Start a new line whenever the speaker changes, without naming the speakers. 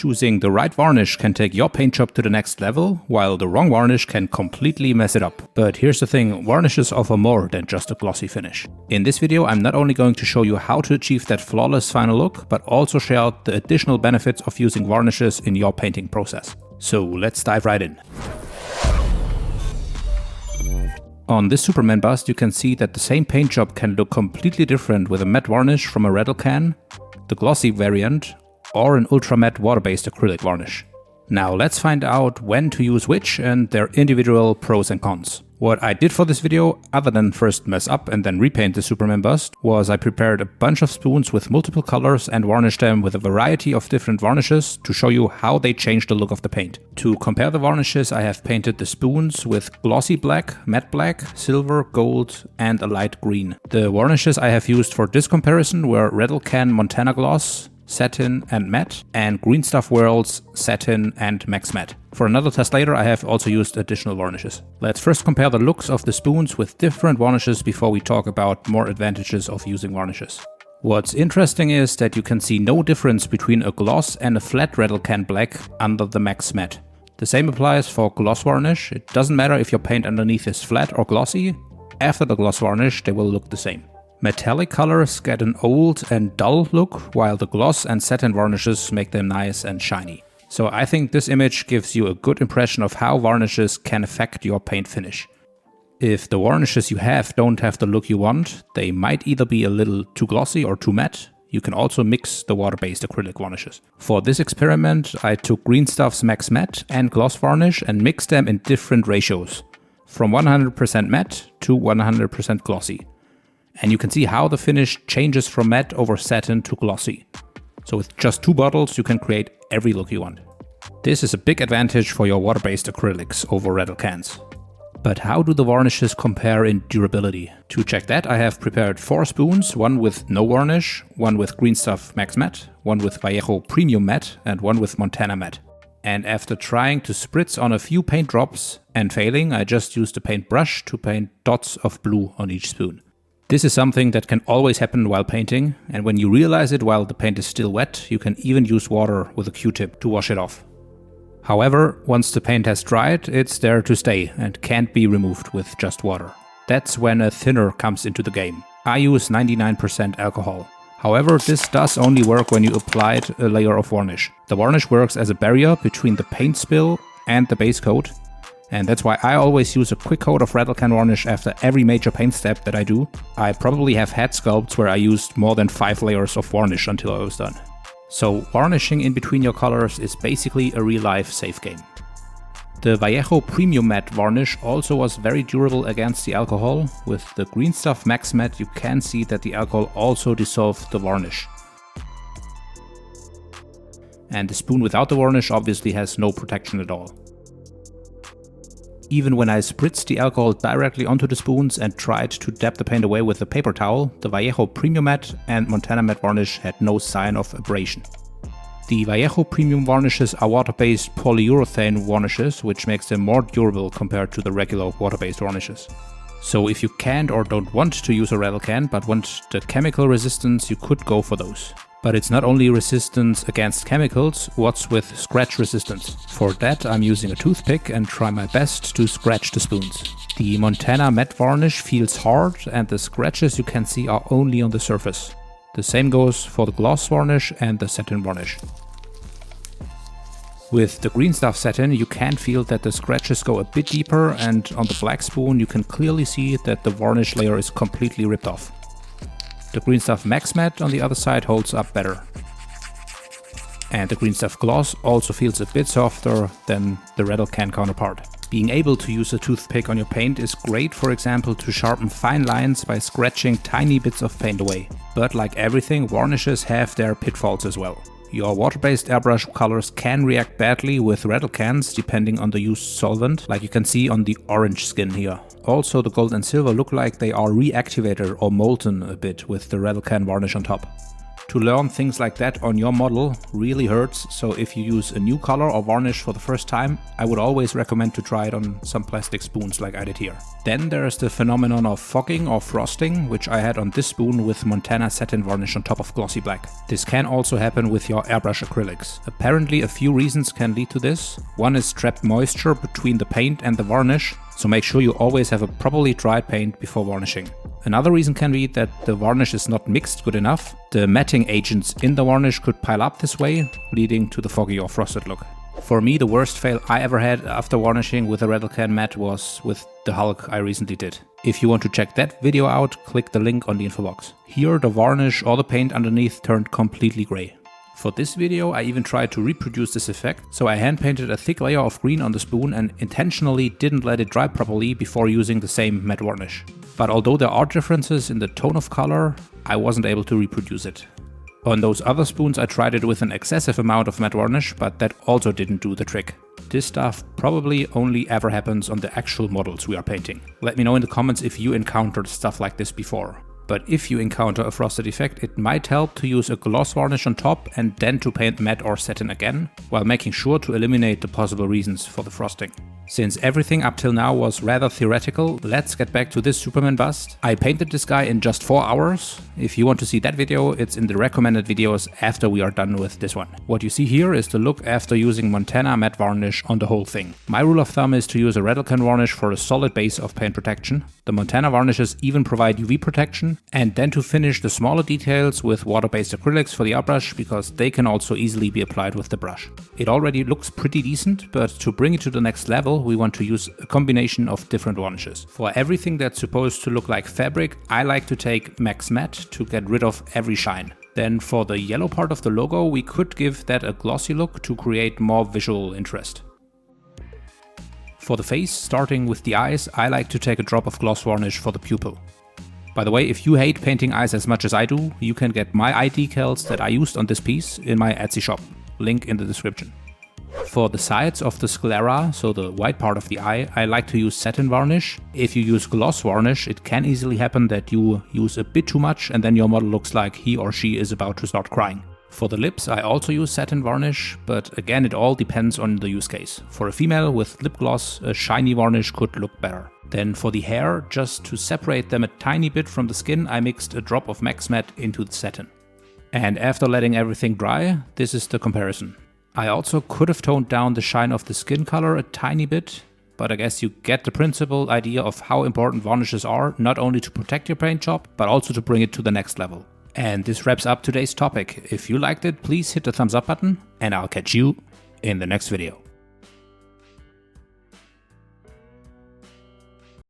Choosing the right varnish can take your paint job to the next level, while the wrong varnish can completely mess it up. But here's the thing, varnishes offer more than just a glossy finish. In this video I'm not only going to show you how to achieve that flawless final look, but also share out the additional benefits of using varnishes in your painting process. So let's dive right in. On this Superman bust you can see that the same paint job can look completely different with a matte varnish from a Redl can, the glossy variant, or an ultra matte water-based acrylic varnish. Now let's find out when to use which and their individual pros and cons. What I did for this video, other than first mess up and then repaint the Superman bust, was I prepared a bunch of spoons with multiple colors and varnished them with a variety of different varnishes to show you how they change the look of the paint. To compare the varnishes, I have painted the spoons with glossy black, matte black, silver, gold and a light green. The varnishes I have used for this comparison were Redl Can Montana Gloss, Satin and Matte, and Green Stuff World's Satin and Max Matte. For another test later I have also used additional varnishes. Let's first compare the looks of the spoons with different varnishes before we talk about more advantages of using varnishes. What's interesting is that you can see no difference between a gloss and a flat Redl Can Black under the Max Matte. The same applies for gloss varnish. It doesn't matter if your paint underneath is flat or glossy, after the gloss varnish they will look the same. Metallic colors get an old and dull look, while the gloss and satin varnishes make them nice and shiny. So I think this image gives you a good impression of how varnishes can affect your paint finish. If the varnishes you have don't have the look you want, they might either be a little too glossy or too matte. You can also mix the water-based acrylic varnishes. For this experiment I took Green Stuff's Max Matte and gloss varnish and mixed them in different ratios, from 100% matte to 100% glossy. And you can see how the finish changes from matte over satin to glossy. So with just 2 bottles you can create every look you want. This is a big advantage for your water-based acrylics over Redl cans. But how do the varnishes compare in durability? To check that I have prepared 4 spoons, one with no varnish, one with Green Stuff Max Matte, one with Vallejo Premium Matte and one with Montana Matte. And after trying to spritz on a few paint drops and failing, I just used a paintbrush to paint dots of blue on each spoon. This is something that can always happen while painting, and when you realize it while the paint is still wet, you can even use water with a Q-tip to wash it off. However, once the paint has dried, it's there to stay and can't be removed with just water. That's when a thinner comes into the game. I use 99% alcohol. However, this does only work when you applied a layer of varnish. The varnish works as a barrier between the paint spill and the base coat. And that's why I always use a quick coat of Redl Can varnish after every major paint step that I do. I probably have had sculpts where I used more than 5 layers of varnish until I was done. So varnishing in between your colors is basically a real-life safe game. The Vallejo Premium Matte varnish also was very durable against the alcohol. With the Green Stuff Max Matte you can see that the alcohol also dissolved the varnish. And the spoon without the varnish obviously has no protection at all. Even when I spritzed the alcohol directly onto the spoons and tried to dab the paint away with a paper towel, the Vallejo Premium Matte and Montana Matte varnish had no sign of abrasion. The Vallejo Premium varnishes are water-based polyurethane varnishes, which makes them more durable compared to the regular water-based varnishes. So if you can't or don't want to use a Redl can but want the chemical resistance, you could go for those. But it's not only resistance against chemicals, what's with scratch resistance? For that I'm using a toothpick and try my best to scratch the spoons. The Montana Matte varnish feels hard and the scratches you can see are only on the surface. The same goes for the gloss varnish and the satin varnish. With the Green Stuff Satin you can feel that the scratches go a bit deeper, and on the black spoon you can clearly see that the varnish layer is completely ripped off. The Green Stuff Max Matte on the other side holds up better. And the Green Stuff Gloss also feels a bit softer than the Redl Can counterpart. Being able to use a toothpick on your paint is great, for example, to sharpen fine lines by scratching tiny bits of paint away. But like everything, varnishes have their pitfalls as well. Your water-based airbrush colors can react badly with Redl cans depending on the used solvent, like you can see on the orange skin here. Also the gold and silver look like they are reactivated or molten a bit with the Redl Can varnish on top. To learn things like that on your model really hurts, so if you use a new color or varnish for the first time, I would always recommend to try it on some plastic spoons like I did here. Then there is the phenomenon of fogging or frosting, which I had on this spoon with Montana satin varnish on top of glossy black. This can also happen with your airbrush acrylics. Apparently a few reasons can lead to this. One is trapped moisture between the paint and the varnish, so make sure you always have a properly dried paint before varnishing. Another reason can be that the varnish is not mixed good enough. The matting agents in the varnish could pile up this way, leading to the foggy or frosted look. For me, the worst fail I ever had after varnishing with a Rattle Can matte was with the Hulk I recently did. If you want to check that video out, click the link on the info box. Here the varnish or the paint underneath turned completely grey. For this video I even tried to reproduce this effect, so I hand painted a thick layer of green on the spoon and intentionally didn't let it dry properly before using the same matte varnish. But although there are differences in the tone of color, I wasn't able to reproduce it. On those other spoons I tried it with an excessive amount of matte varnish, but that also didn't do the trick. This stuff probably only ever happens on the actual models we are painting. Let me know in the comments if you encountered stuff like this before. But if you encounter a frosted effect, it might help to use a gloss varnish on top and then to paint matte or satin again, while making sure to eliminate the possible reasons for the frosting. Since everything up till now was rather theoretical, let's get back to this Superman bust. I painted this guy in just 4 hours. If you want to see that video, it's in the recommended videos after we are done with this one. What you see here is the look after using Montana matte varnish on the whole thing. My rule of thumb is to use a Rattle Can varnish for a solid base of paint protection. The Montana varnishes even provide UV protection, and then to finish the smaller details with water-based acrylics for the airbrush, because they can also easily be applied with the brush. It already looks pretty decent, but to bring it to the next level, we want to use a combination of different varnishes. For everything that's supposed to look like fabric, I like to take Max Matte to get rid of every shine. Then for the yellow part of the logo, we could give that a glossy look to create more visual interest. For the face, starting with the eyes, I like to take a drop of gloss varnish for the pupil. By the way, if you hate painting eyes as much as I do, you can get my eye decals that I used on this piece in my Etsy shop. Link in the description. For the sides of the sclera, so the white part of the eye, I like to use satin varnish. If you use gloss varnish, it can easily happen that you use a bit too much and then your model looks like he or she is about to start crying. For the lips, I also use satin varnish, but again it all depends on the use case. For a female with lip gloss, a shiny varnish could look better. Then for the hair, just to separate them a tiny bit from the skin, I mixed a drop of Max Matte into the satin. And after letting everything dry, this is the comparison. I also could have toned down the shine of the skin color a tiny bit, but I guess you get the principal idea of how important varnishes are, not only to protect your paint job, but also to bring it to the next level. And this wraps up today's topic. If you liked it, please hit the thumbs up button, and I'll catch you in the next video.